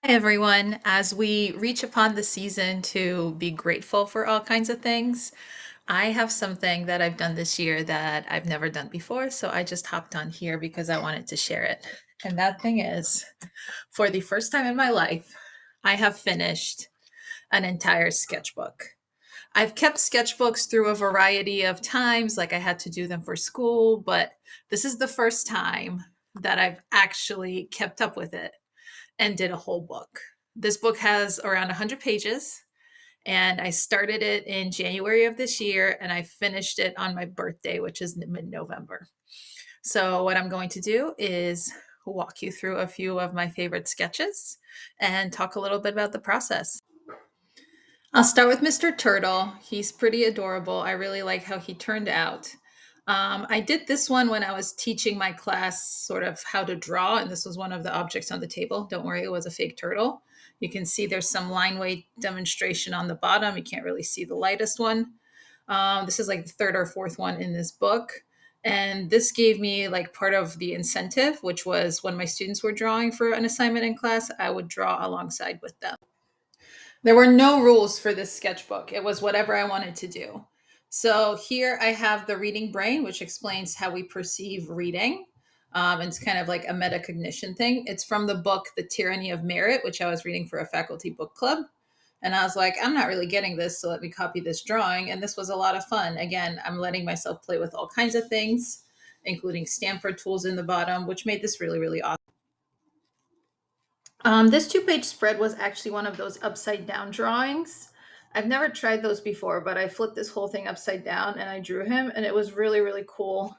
Hi, everyone. As we reach upon the season to be grateful for all kinds of things, I have something that I've done this year that I've never done before. So I just hopped on here because I wanted to share it. And that thing is, for the first time in my life, I have finished an entire sketchbook. I've kept sketchbooks through a variety of times, like I had to do them for school, but this is the first time that I've actually kept up with it and did a whole book. This book has around 100 pages, and I started it in January of this year, and I finished it on my birthday, which is mid November. So, what I'm going to do is walk you through a few of my favorite sketches and talk a little bit about the process. I'll start with Mr. Turtle. He's pretty adorable. I really like how he turned out. I did this one when I was teaching my class sort of how to draw, and this was one of the objects on the table. Don't worry, it was a fake turtle. You can see there's some line weight demonstration on the bottom. You can't really see the lightest one. This is like the third or fourth one in this book. And this gave me like part of the incentive, which was when my students were drawing for an assignment in class, I would draw alongside with them. There were no rules for this sketchbook. It was whatever I wanted to do. So here I have the reading brain, which explains how we perceive reading. It's kind of like a metacognition thing. It's from the book The Tyranny of Merit, which I was reading for a faculty book club. And I was like, I'm not really getting this, so let me copy this drawing. And this was a lot of fun. Again, I'm letting myself play with all kinds of things, including Stanford tools in the bottom, which made this really, really awesome. This two-page spread was actually one of those upside down drawings. I've never tried those before, but I flipped this whole thing upside down and I drew him, and it was really, really cool.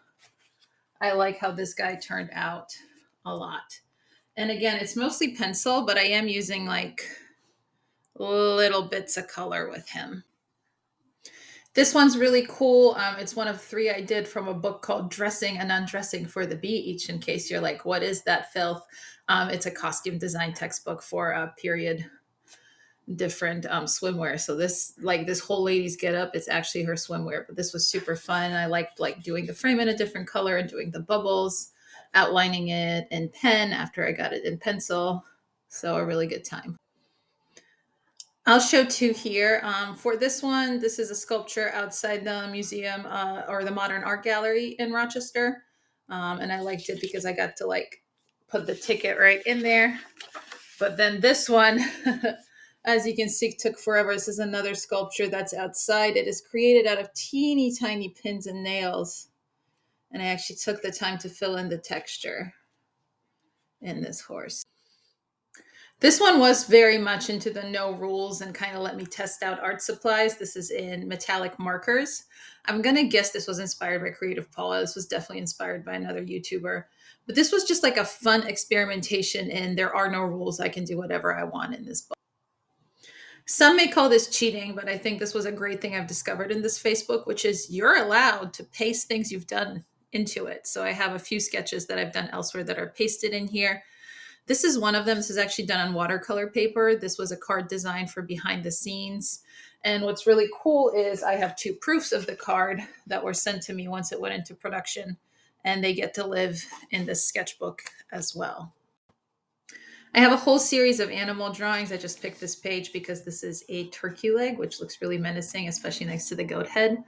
I like how this guy turned out a lot. And again, it's mostly pencil, but I am using like little bits of color with him. This one's really cool. It's one of three I did from a book called Dressing and Undressing for the Beach, in case you're like, what is that filth? It's a costume design textbook for a period different swimwear. So this whole lady's get up, it's actually her swimwear. But this was super fun. I liked like doing the frame in a different color and doing the bubbles, outlining it in pen after I got it in pencil. So a really good time. I'll show two here. For this one, this is a sculpture outside the museum or the Modern Art Gallery in Rochester. And I liked it because I got to like put the ticket right in there. But then this one, as you can see, took forever. This is another sculpture that's outside. It is created out of teeny tiny pins and nails. And I actually took the time to fill in the texture in this horse. This one was very much into the no rules and kind of let me test out art supplies. This is in metallic markers. I'm going to guess this was inspired by Creative Paula. This was definitely inspired by another YouTuber. But this was just like a fun experimentation in there are no rules. I can do whatever I want in this book. Some may call this cheating, but I think this was a great thing I've discovered in this Facebook, which is you're allowed to paste things you've done into it. So I have a few sketches that I've done elsewhere that are pasted in here. This is one of them. This is actually done on watercolor paper. This was a card design for behind the scenes. And what's really cool is I have two proofs of the card that were sent to me once it went into production, and they get to live in this sketchbook as well. I have a whole series of animal drawings. I just picked this page because this is a turkey leg, which looks really menacing, especially next to the goat head.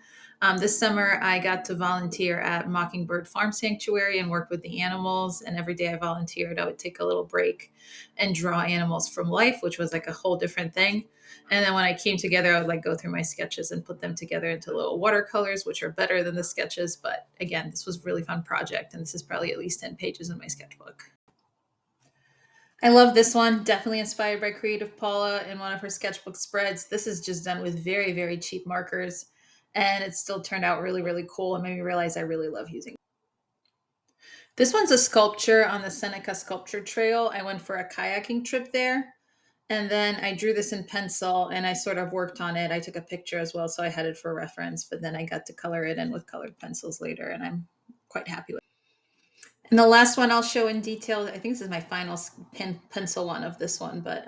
This summer, I got to volunteer at Mockingbird Farm Sanctuary and work with the animals. And every day I volunteered, I would take a little break and draw animals from life, which was like a whole different thing. And then when I came together, I would like go through my sketches and put them together into little watercolors, which are better than the sketches. But again, this was a really fun project. And this is probably at least 10 pages in my sketchbook. I love this one. Definitely inspired by Creative Paula in one of her sketchbook spreads. This is just done with very, very cheap markers. And it still turned out really, really cool and made me realize I really love using it. This one's a sculpture on the Seneca Sculpture Trail. I went for a kayaking trip there. And then I drew this in pencil and I sort of worked on it. I took a picture as well, so I had it for reference, but then I got to color it in with colored pencils later, and I'm quite happy with it. And the last one I'll show in detail, I think this is my final pencil one of this one, but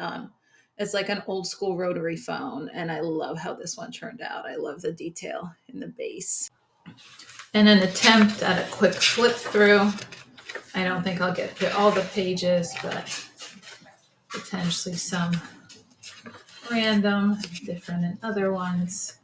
it's like an old school rotary phone. And I love how this one turned out. I love the detail in the base. And an attempt at a quick flip through. I don't think I'll get through all the pages, but potentially some random, different and other ones.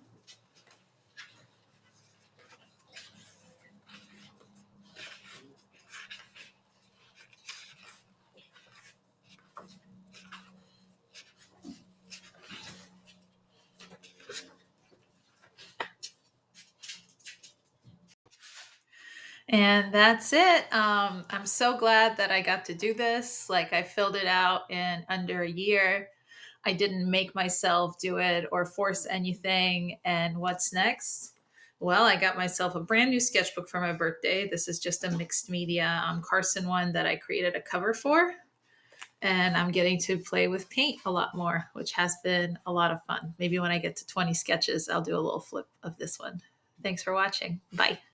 And that's it. I'm so glad that I got to do this. Like, I filled it out in under a year. I didn't make myself do it or force anything. And what's next? Well, I got myself a brand new sketchbook for my birthday. This is just a mixed media Carson one that I created a cover for. And I'm getting to play with paint a lot more, which has been a lot of fun. Maybe when I get to 20 sketches, I'll do a little flip of this one. Thanks for watching. Bye.